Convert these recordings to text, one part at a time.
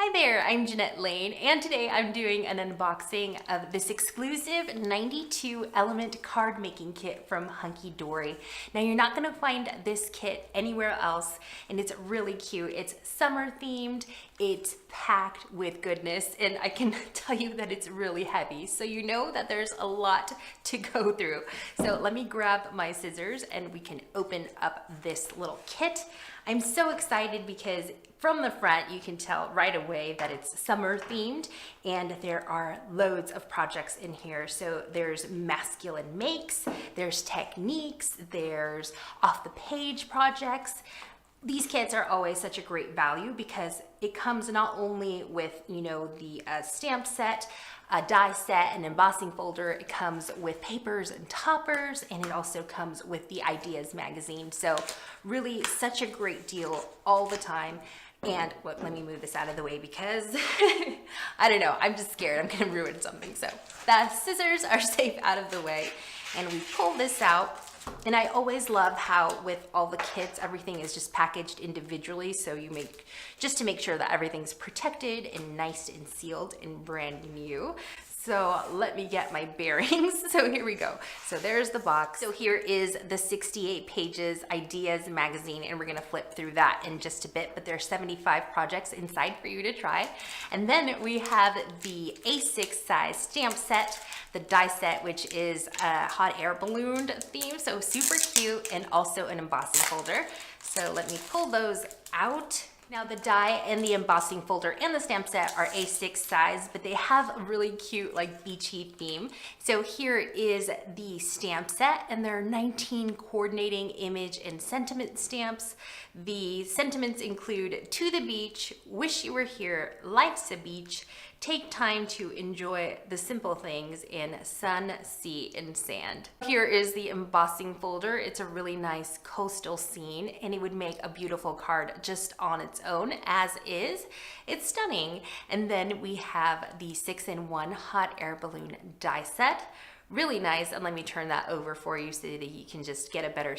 Hi there, I'm Jeanette Lane, and today I'm doing an unboxing of this exclusive 92 element card making kit from Hunkydory. Now you're not gonna find this kit anywhere else, and it's really cute. It's summer themed, it's packed with goodness, and I can tell you that it's really heavy. So you know that there's a lot to go through. So let me grab my scissors and we can open up this little kit. I'm so excited because from the front, you can tell right away that it's summer themed, and there are loads of projects in here. So there's masculine makes, there's techniques, there's off the page projects. These kits are always such a great value because it comes not only with, the stamp set, a die set, an embossing folder, it comes with papers and toppers, and it also comes with the Ideas magazine. So really such a great deal all the time. And let me move this out of the way because I don't know, I'm just scared I'm gonna ruin something. So the scissors are safe out of the way, and we pull this out. And I always love how with all the kits, everything is just packaged individually. So just to make sure that everything's protected and nice and sealed and brand new. So let me get my bearings. So here we go. So there's the box. So here is the 68 pages Ideas magazine, and we're gonna flip through that in just a bit, but there's 75 projects inside for you to try. And then we have the A6 size stamp set, the die set, which is a hot air balloon theme, so super cute, and also an embossing folder. So let me pull those out. Now the die and the embossing folder and the stamp set are A6 size, but they have a really cute beachy theme. So here is the stamp set, and there are 19 coordinating image and sentiment stamps. The sentiments include to the beach, wish you were here, life's a beach, take time to enjoy the simple things in sun, sea, and sand. Here is the embossing folder. It's a really nice coastal scene, and it would make a beautiful card just on its own as is. It's stunning. And then we have the 6-in-1 hot air balloon die set. Really nice, and let me turn that over for you so that you can just get a better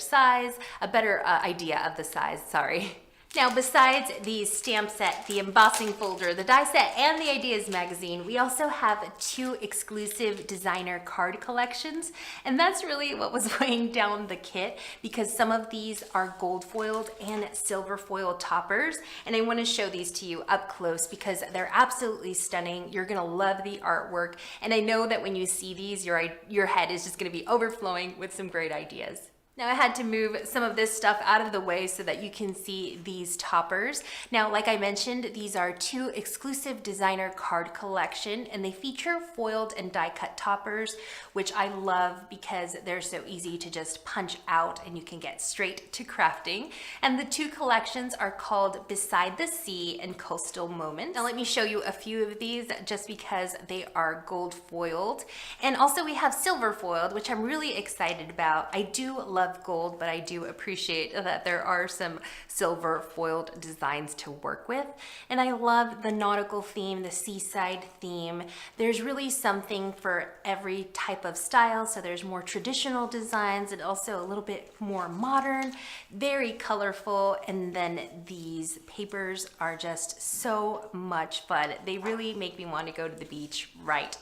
idea of the size, sorry. Now, besides the stamp set, the embossing folder, the die set, and the Ideas magazine, we also have 2 exclusive designer card collections. And that's really what was weighing down the kit, because some of these are gold foiled and silver foiled toppers. And I want to show these to you up close because they're absolutely stunning. You're going to love the artwork. And I know that when you see these, your head is just going to be overflowing with some great ideas. Now I had to move some of this stuff out of the way so that you can see these toppers. Now, like I mentioned, these are 2 exclusive designer card collection, and they feature foiled and die cut toppers, which I love because they're so easy to just punch out and you can get straight to crafting. And the 2 collections are called Beside the Sea and Coastal Moments. Now let me show you a few of these just because they are gold foiled. And also we have silver foiled, which I'm really excited about. I do love gold, but I do appreciate that there are some silver foiled designs to work with. And I love the nautical theme, the seaside theme. There's really something for every type of style. So there's more traditional designs and also a little bit more modern, very colorful. And then these papers are just so much fun. They really make me want to go to the beach right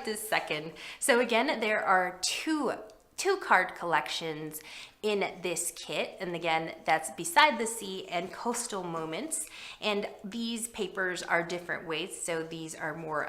this second. So again, there are two card collections in this kit, and again, that's Beside the Sea and Coastal Moments. And these papers are different weights, so these are more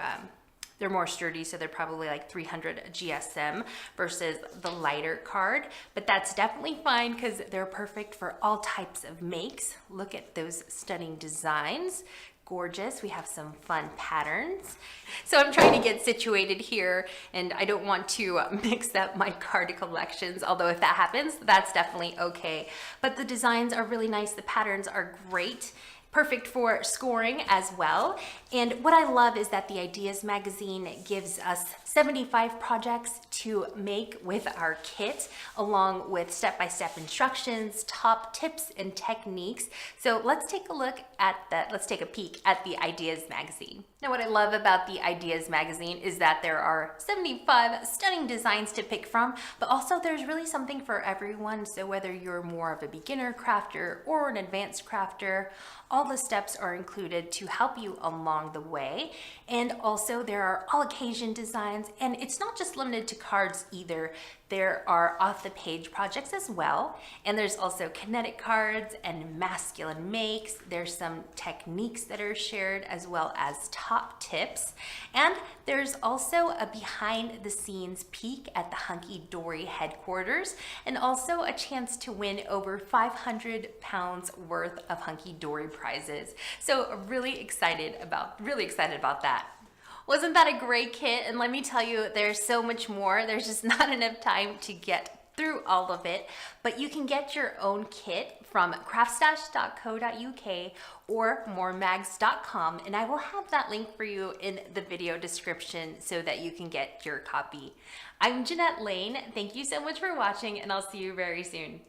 they're more sturdy, so they're probably like 300 GSM versus the lighter card, but that's definitely fine because they're perfect for all types of makes. Look at those stunning designs. Gorgeous. We have some fun patterns. So I'm trying to get situated here, and I don't want to mix up my card collections, although if that happens, that's definitely okay. But the designs are really nice. The patterns are great. Perfect for scoring as well. And what I love is that the Ideas magazine gives us 75 projects to make with our kit, along with step-by-step instructions, top tips and techniques. So let's take a peek at the Ideas magazine. Now, what I love about the Ideas magazine is that there are 75 stunning designs to pick from, but also there's really something for everyone. So whether you're more of a beginner crafter or an advanced crafter, all all the steps are included to help you along the way. And also there are all occasion designs, and it's not just limited to cards either. There are off the page projects as well. And there's also kinetic cards and masculine makes. There's some techniques that are shared as well as top tips. And there's also a behind the scenes peek at the Hunkydory headquarters, and also a chance to win over 500 pounds worth of Hunkydory prizes. So really excited about that. Wasn't that a great kit? And let me tell you, there's so much more. There's just not enough time to get through all of it, but you can get your own kit from craftstash.co.uk or moremags.com, and I will have that link for you in the video description so that you can get your copy. I'm Jeanette Lane. Thank you so much for watching, and I'll see you very soon.